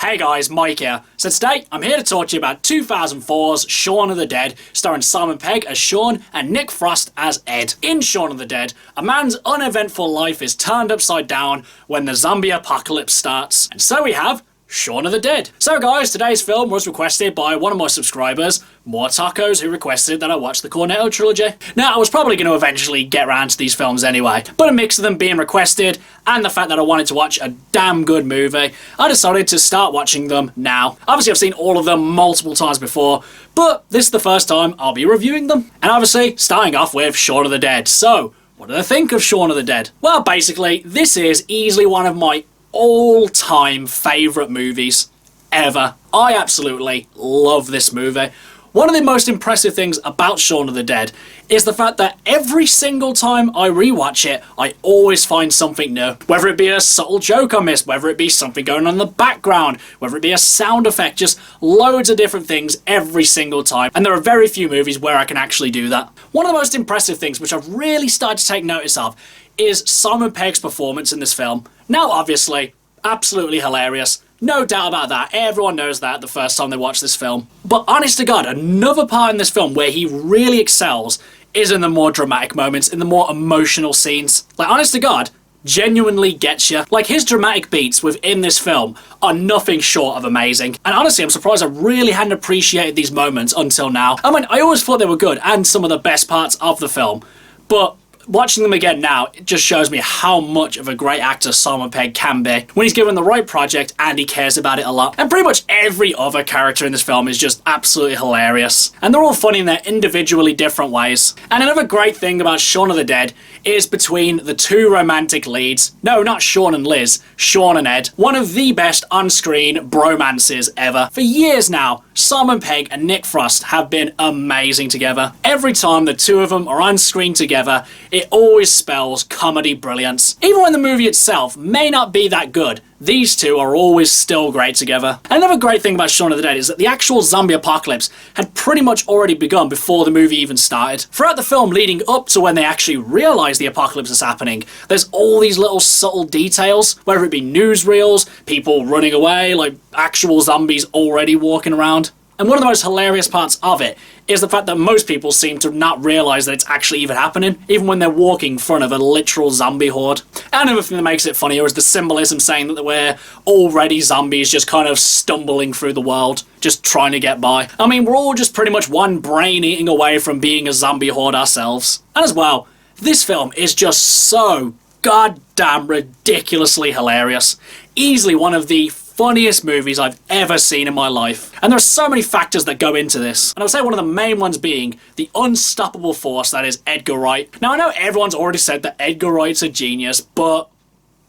Hey guys, Mike here. So today, I'm here to talk to you about 2004's Shaun of the Dead, starring Simon Pegg as Shaun and Nick Frost as Ed. In Shaun of the Dead, a man's uneventful life is turned upside down when the zombie apocalypse starts. And so we have Shaun of the Dead. So guys, today's film was requested by one of my subscribers, More Tacos, who requested that I watch the Cornetto trilogy. Now, I was probably going to eventually get around to these films anyway, but a mix of them being requested and the fact that I wanted to watch a damn good movie, I decided to start watching them now. Obviously, I've seen all of them multiple times before, but this is the first time I'll be reviewing them. And obviously, starting off with Shaun of the Dead. So, what did I think of Shaun of the Dead? Well, basically, this is easily one of my all-time favourite movies ever. I absolutely love this movie. One of the most impressive things about Shaun of the Dead is the fact that every single time I rewatch it, I always find something new. Whether it be a subtle joke I missed, whether it be something going on in the background, whether it be a sound effect, just loads of different things every single time. And there are very few movies where I can actually do that. One of the most impressive things, which I've really started to take notice of, is Simon Pegg's performance in this film. Now, obviously, absolutely hilarious. No doubt about that. Everyone knows that the first time they watch this film. But honest to God, another part in this film where he really excels is in the more dramatic moments, in the more emotional scenes. Like, honest to God, genuinely gets you. Like, his dramatic beats within this film are nothing short of amazing. And honestly, I'm surprised I really hadn't appreciated these moments until now. I mean, I always thought they were good and some of the best parts of the film, but watching them again now, it just shows me how much of a great actor Simon Pegg can be when he's given the right project and he cares about it a lot. And pretty much every other character in this film is just absolutely hilarious. And they're all funny in their individually different ways. And another great thing about Shaun of the Dead is between the two romantic leads. No, not Shaun and Liz, Shaun and Ed. One of the best on-screen bromances ever. For years now, Simon Pegg and Nick Frost have been amazing together. Every time the two of them are on screen together, it always spells comedy brilliance. Even when the movie itself may not be that good, these two are always still great together. And another great thing about Shaun of the Dead is that the actual zombie apocalypse had pretty much already begun before the movie even started. Throughout the film leading up to when they actually realise the apocalypse is happening, there's all these little subtle details, whether it be newsreels, people running away, like actual zombies already walking around. And one of the most hilarious parts of it is the fact that most people seem to not realise that it's actually even happening, even when they're walking in front of a literal zombie horde. And another thing that makes it funnier is the symbolism saying that we're already zombies just kind of stumbling through the world, just trying to get by. I mean, we're all just pretty much one brain eating away from being a zombie horde ourselves. And as well, this film is just so goddamn ridiculously hilarious. Easily one of the funniest movies I've ever seen in my life. And there are so many factors that go into this. And I would say one of the main ones being the unstoppable force that is Edgar Wright. Now, I know everyone's already said that Edgar Wright's a genius, but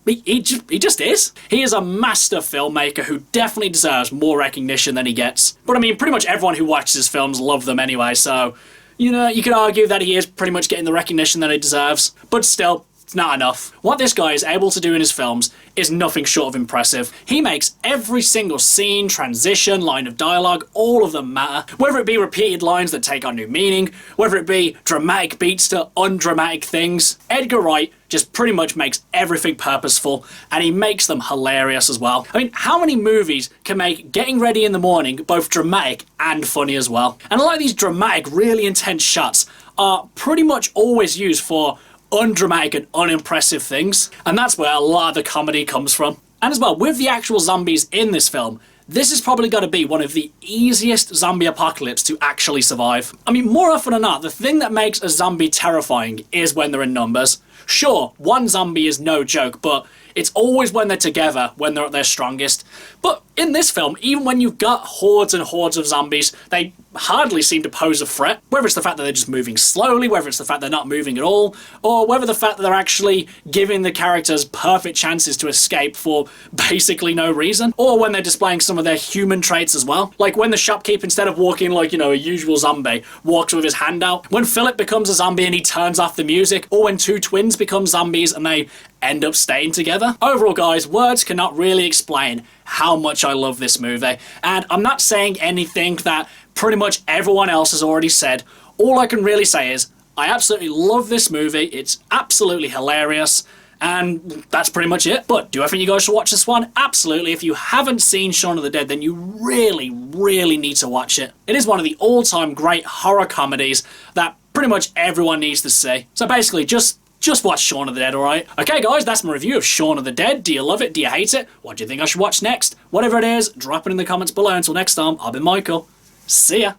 he just is. He is a master filmmaker who definitely deserves more recognition than he gets. But I mean, pretty much everyone who watches his films love them anyway, so, you know, you could argue that he is pretty much getting the recognition that he deserves. But still, it's not enough. What this guy is able to do in his films is nothing short of impressive. He makes every single scene, transition, line of dialogue, all of them matter. Whether it be repeated lines that take on new meaning, whether it be dramatic beats to undramatic things, Edgar Wright just pretty much makes everything purposeful, and he makes them hilarious as well. I mean, how many movies can make getting ready in the morning both dramatic and funny as well? And a lot of these dramatic, really intense shots are pretty much always used for undramatic and unimpressive things, and that's where a lot of the comedy comes from. And as well, with the actual zombies in this film, this is probably got to be one of the easiest zombie apocalypse to actually survive. I mean, more often than not, the thing that makes a zombie terrifying is when they're in numbers. Sure, one zombie is no joke, but it's always when they're together, when they're at their strongest. But in this film, even when you've got hordes and hordes of zombies, they hardly seem to pose a threat. Whether it's the fact that they're just moving slowly, whether it's the fact they're not moving at all, or whether the fact that they're actually giving the characters perfect chances to escape for basically no reason, or when they're displaying some of their human traits as well. Like when the shopkeep, instead of walking like, you know, a usual zombie, walks with his hand out. When Philip becomes a zombie and he turns off the music, or when two twins become zombies and they end up staying together. Overall, guys, words cannot really explain how much I love this movie. And I'm not saying anything that pretty much everyone else has already said. All I can really say is I absolutely love this movie. It's absolutely hilarious. And that's pretty much it. But do I think you guys should watch this one? Absolutely. If you haven't seen Shaun of the Dead, then you really, really need to watch it. It is one of the all-time great horror comedies that pretty much everyone needs to see. So basically, just watch Shaun of the Dead, alright? Okay guys, that's my review of Shaun of the Dead. Do you love it? Do you hate it? What do you think I should watch next? Whatever it is, drop it in the comments below. Until next time, I've been Michael. See ya!